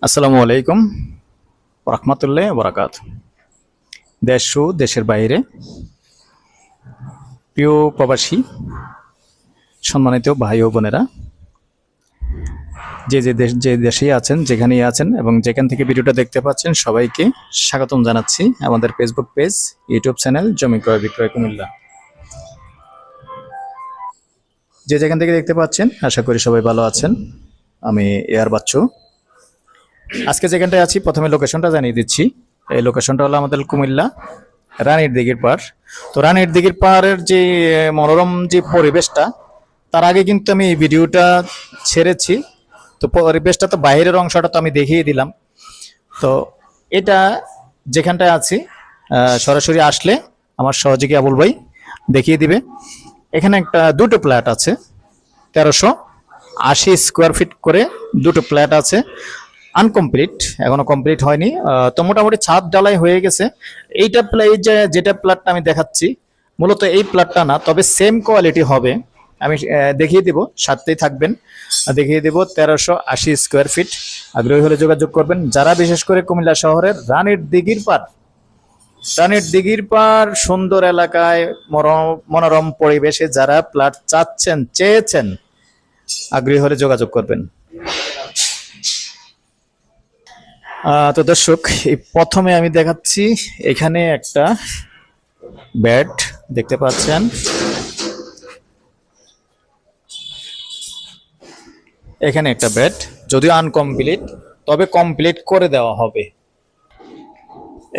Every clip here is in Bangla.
আসসালামু আলাইকুম রহমতুল্লাহ বরাকাত। দেশ ও দেশের বাইরে প্রিয় প্রবাসী সম্মানিত ভাই ও বোনেরা, যে দেশেই আছেন, যেখানেই আছেন এবং যেখান থেকে ভিডিওটা দেখতে পাচ্ছেন, সবাইকে স্বাগতম জানাচ্ছি আমাদের ফেসবুক পেজ, ইউটিউব চ্যানেল জমি ক্রয় বিক্রয় কুমিল্লা। যে যেখান থেকে দেখতে পাচ্ছেন, আশা করি সবাই ভালো আছেন। আমি এয়ার বাচ্চু। আজকে যেখানটায় আছি, প্রথমে লোকেশনটা জানিয়ে দিচ্ছি। এই লোকেশনটা হলো আমাদের কুমিল্লা রানীর দিঘির পাড়। তো রানীর দিঘির পাড়ের যে মনোরম যে পরিবেশটা, তার আগে কিন্তু আমি এই ভিডিওটা ছেড়েছি। তো পরিবেশটা তো বাইরের অংশটা তো আমি দেখিয়ে দিলাম। তো এটা যেখানটায় আছি, সরাসরি আসলে আমার সহযোগী আবুল ভাই দেখিয়ে দিবে। এখানে দুটো ফ্ল্যাট আছে, 1380 স্কোয়ার ফিট করে দুটো ফ্ল্যাট আছে, আনকমপ্লিট, এখনো কমপ্লিট হয়নি। তো মোটামুটি ছাদ ঢালাই হয়ে গেছে। এইটা যেটা প্লটটা আমি দেখাচ্ছি, মূলত এই প্লটটা না, তবে সেম কোয়ালিটি হবে। আমি দেখিয়ে দিব, সাথেই থাকবেন। দেখিয়ে দিব 1380 স্কোয়ার ফিট। আগ্রহী হলে যোগাযোগ করবেন। যারা বিশেষ করে কুমিল্লা শহরের রানীর দিঘির পাড় সুন্দর এলাকায় মনোরম পরিবেশে যারা প্লট চেয়েছেন, আগ্রহী হলে যোগাযোগ করবেন। তো দর্শক, এই প্রথমে আমি দেখাচ্ছি, এখানে একটা বেড দেখতে পাচ্ছেন। এখানে একটা বেড, যদিও আনকমপ্লিট, তবে কমপ্লিট করে দেওয়া হবে।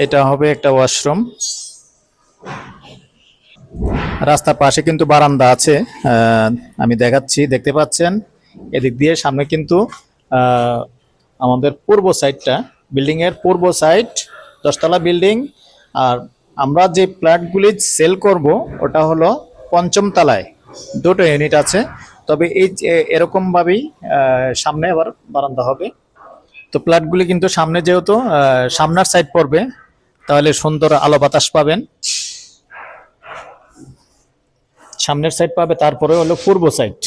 এটা হবে একটা ওয়াশরুম। রাস্তার পাশে কিন্তু বারান্দা আছে, আমি দেখাচ্ছি, দেখতে পাচ্ছেন। এদিক দিয়ে সামনে কিন্তু আমাদের পূর্ব সাইডটা, বিল্ডিং এর পূর্ব সাইড 10তলা বিল্ডিং। আর আমরা যে ফ্ল্যাটগুলি সেল করব, ওটা হলো 5ম তলায়, দুটো ইউনিট আছে। তবে এই এরকম ভাবেই সামনে আবার বারান্দা হবে। তো ফ্ল্যাটগুলি কিন্তু সামনে, যেহেতু সামনের সাইড পড়বে, তাহলে সুন্দর আলো বাতাস পাবেন, সামনের সাইড পাবে। তারপরে হলো পূর্ব সাইড।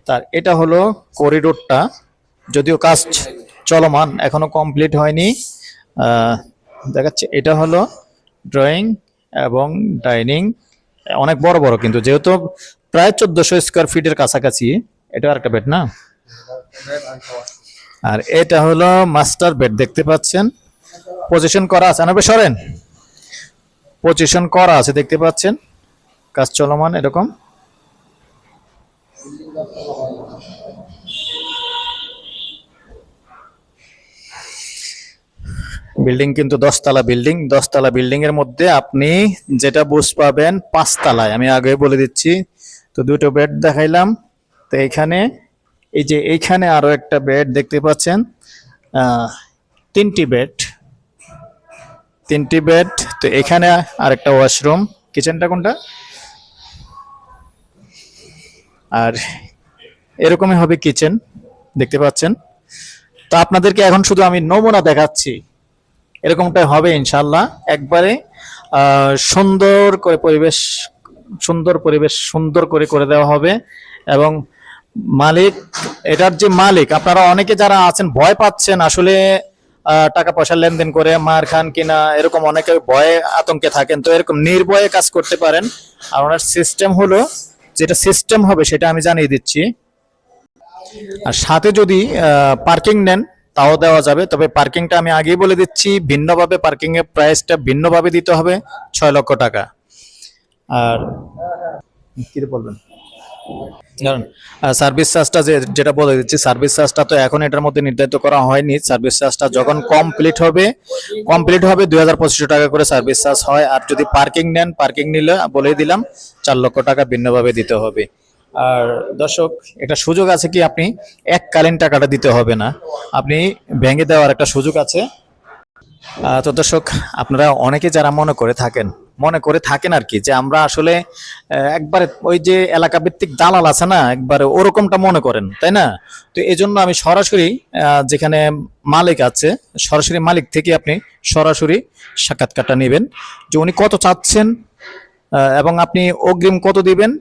তার এটা হলো করিডোরটা, যদিও কাজ চলমান, এখনো কমপ্লিট হয়নি। দেখাচ্ছে, এটা হলো ড্রয়িং এবং ডাইনিং, অনেক বড় বড়, কিন্তু যেহেতু প্রায় 1400 স্কোয়ার ফিটের কাছাকাছি। এটা আরেকটা বেড না। আর এটা হলো মাস্টার বেড, দেখতে পাচ্ছেন, পজিশন করা আছে। সরেন, পজিশন করা আছে, দেখতে পাচ্ছেন, কাজ চলমান এরকম। বিল্ডিং কিন্তু 10তলা বিল্ডিং। 10তলা বিল্ডিং এর মধ্যে আপনি যেটা বুঝ পাবেন 5তলায়, আমি আগে বলে দিচ্ছি। তো দুটো বেড দেখাইলাম। তো এইখানে, এই যে এইখানে আরো একটা বেড দেখতে পাচ্ছেন, 3টি বেড। তো এখানে আরেকটা ওয়াশরুম। কিচেনটা কোনটা? আর এরকমই হবে কিচেন, দেখতে পাচ্ছেন। তো আপনাদেরকে এখন শুধু আমি নমুনা দেখাচ্ছি, এরকমটাই হবে ইনশাল্লাহ। একবারে সুন্দর করে পরিবেশ সুন্দর করে দেওয়া হবে। এবং মালিক, এটার যে মালিক, আপনারা অনেকে যারা আছেন ভয় পাচ্ছেন আসলে, টাকা পয়সা লেনদেন করে মার খান কিনা, এরকম অনেকে ভয়ে আতঙ্কে থাকেন। তো এরকম নির্ভয়ে কাজ করতে পারেন। আর ওনার সিস্টেম হলো, যেটা সিস্টেম হবে সেটা আমি জানিয়ে দিচ্ছি। আর সাথে যদি পার্কিং নেন, তাও দেওয়া যাবে। তবে পার্কিংটা আমি আগেই বলে দিচ্ছি, ভিন্নভাবে পার্কিং এর প্রাইসটা ভিন্নভাবে দিতে হবে, 6 লক্ষ টাকা। আর কি বলবেন, সার্ভিস চার্জটা যেটা বলে দিচ্ছি, সার্ভিস চার্জটা তো এখন এটার মধ্যে নির্ধারিত করা হয়নি। সার্ভিস চার্জটা যখন কমপ্লিট হবে 2500 টাকা করে সার্ভিস চার্জ হয়। আর যদি পার্কিং নেন, পার্কিং নিলে বলে দিলাম 4 লক্ষ টাকা ভিন্নভাবে দিতে হবে। আর দর্শক, এটা সুযোগ আছে কি, আপনি এককালীন টাকাটা দিতে হবে না, আপনি ভেঙে দেওয়ার একটা সুযোগ আছে। তো দর্শক, আপনারা অনেকে যারা মনে করে থাকেন আর কি, যে আমরা আসলে একবারে ওই যে এলাকা ভিত্তিক দালাল আছে না, একবারে ওরকমটা মনে করেন, তাই না? তো এই জন্য আমি সরাসরি, যেখানে মালিক আছে, সরাসরি মালিক থেকে আপনি সরাসরি সাক্ষাৎকারটা নেবেন, যে উনি কত চাচ্ছেন, এবং আপনি অগ্রিম কত দিবেন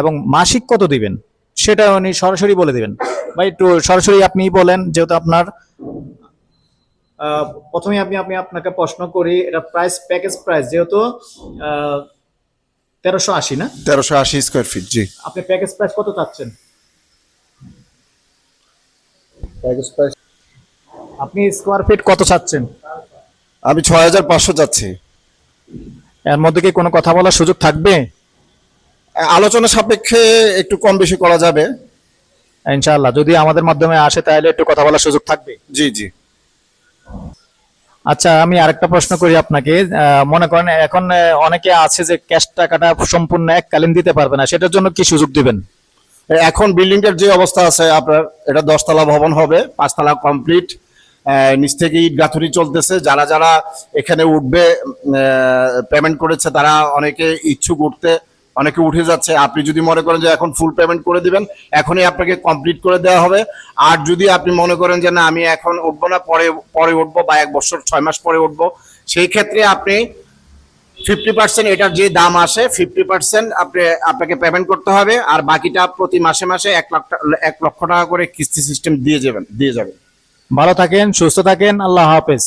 এবং মাসিক কত দিবেন, সেটা উনি সরাসরি বলে দিবেন। ভাই একটু সরাসরি আপনি বলেন, যেহেতু আপনার প্রথমে আমি আমি আপনাকে প্রশ্ন করি, এটা প্রাইস প্যাকেজ প্রাইস যেহেতু 1380 না, 1380 স্কোয়ার ফিট, জি। আপনি প্যাকেজ প্রাইস কত চাচ্ছেন? আপনি স্কোয়ার ফিট কত চাচ্ছেন? আমি 6500 চাচ্ছি। এর মধ্যে কি কোনো কথা বলার সুযোগ থাকবে? আলোচনা সাপেক্ষে একটু কম বেশি করা যাবে। ইনশাআল্লাহ যদি আমাদের মাধ্যমে আসে তাহলে একটু কথা বলার সুযোগ থাকবে। জি জি। আচ্ছা, আমি আরেকটা প্রশ্ন করি আপনাকে। মনে করেন এখন অনেকে আছে যে ক্যাশ টাকাটা সম্পূর্ণ এককালীন দিতে পারবে না, সেটার জন্য কি সুযোগ দিবেন? এখন বিল্ডিংটার যে অবস্থা আছে আপনার, এটা 10 তলা ভবন হবে, 5 তলা কমপ্লিট, নিচ থেকে ইট গাঁথুনি চলতেছে। যারা যারা এখানে উঠবে পেমেন্ট করেছে তারা অনেকে ইচ্ছুক উঠতে, অনেকে উঠে যাচ্ছে। আপনি যদি মনে করেন যে এখন ফুল পেমেন্ট করে দিবেন, এখনই আপনাকে কমপ্লিট করে দেওয়া হবে। আর যদি আপনি মনে করেন যে না আমি এখন উঠবো না, পরে পরে উঠবো বা 1 বছর 6 মাস পরে উঠবো, সেই ক্ষেত্রে আপনি 50% এটার যে দাম আসে 50% আপনাকে পেমেন্ট করতে হবে। আর বাকিটা প্রতি মাসে মাসে 1 লক্ষ টাকা করে কিস্তি সিস্টেম দিয়ে যাবেন। ভালো থাকেন, সুস্থ থাকেন, আল্লাহ হাফেজ।